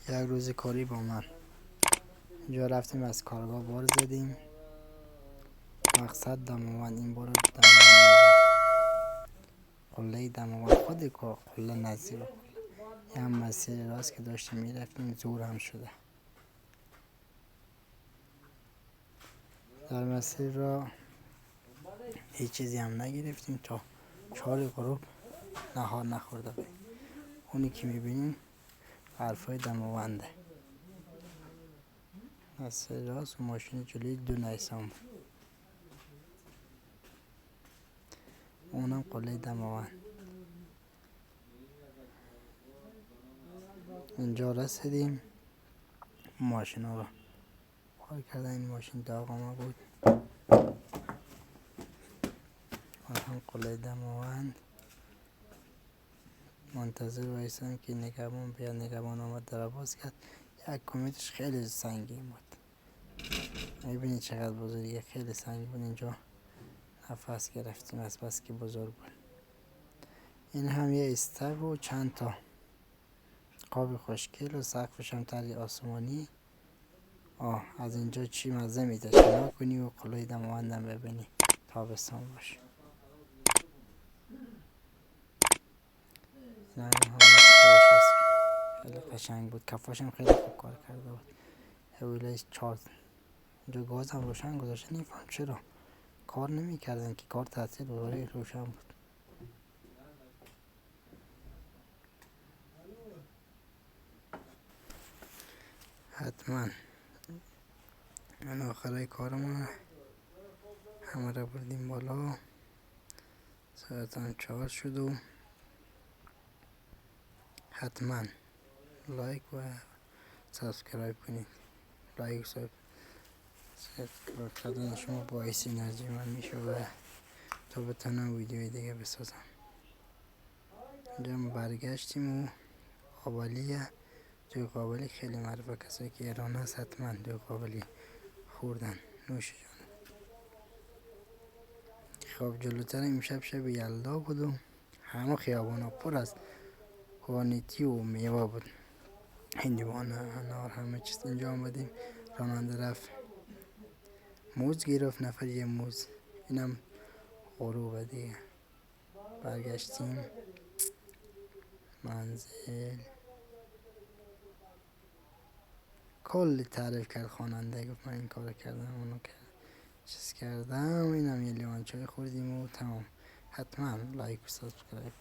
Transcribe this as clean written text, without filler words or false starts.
یک روز کاری با من اینجا رفتیم، از کارگاه بار زدیم. مقصد دماوند، این بار دماوند قله دماوند خود قله نزدیک یه هم مسیر راست که داشتیم میرفتیم زور هم شده. در مسیر را هیچ چیزی هم نگرفتیم تا 4 غروب نهار نخورده بودیم. اونی که میبینیم حرفای دماونده. مسیر راست و ماشین جلوی 2 نیسان بود، اونم قله دماوند. اینجا رسیدیم، ماشین ها رو پارک کردن. این ماشین داغ ما بود. اون هم قله دماوند. منتظر بایستم که نگهبان بیاد. نگهبان آمد در باز کرد. یک کمیتش خیلی سنگین بود، میبینید چقدر بزرگه، خیلی سنگین بود. اینجا نفس گرفتیم از بس که بزرگ بود. این هم یه استگ و چند تا قاب خوشگل و سقفش هم طرح آسمانی. از اینجا چی مزه میده، شنا کنی و قله دماوندم ببینی تابستان باشه. این هم خیلی قشنگ بود، کفاش هم خیلی خوب کار کرده بود. حوالهش 4 اینجا گاز هم روشن گذاشته، نمیفهم چرا کار نمیکردن که کار تعطیل بود، ولی روشن بود. حتما من آخرای کارمون همه را بردیم بالا. ساعت هم 4 شد و حتما لایک و سابسکرایب کنید. لایک و سابسکرایب کردن شما باعث انرژی من میشه و تا بتونم ویدیوی دیگه بسازم. اینجا ما برگشتیم و قابلیه. جوی قابلی خیلی معروفه، کسایی که ایران هست حتما جوی قابلی خوردن، نوش جان. خب جلوتر امشب شب یلدا بود و همه خیابانا پر از وانیتی و میوه بود، هندوانه، انار، همه چیز. اینجا آمدیم، راننده رفت موز گرفت، نفر یه موز. اینم غروبه دیگه. برگشتیم منزل. کلی تعریف کرد خواننده، گفت من این کار کردم اونو کردم چیز کردم. اینم یه لیوان چای خوردیم و تمام. حتما لایک و سابسکرایب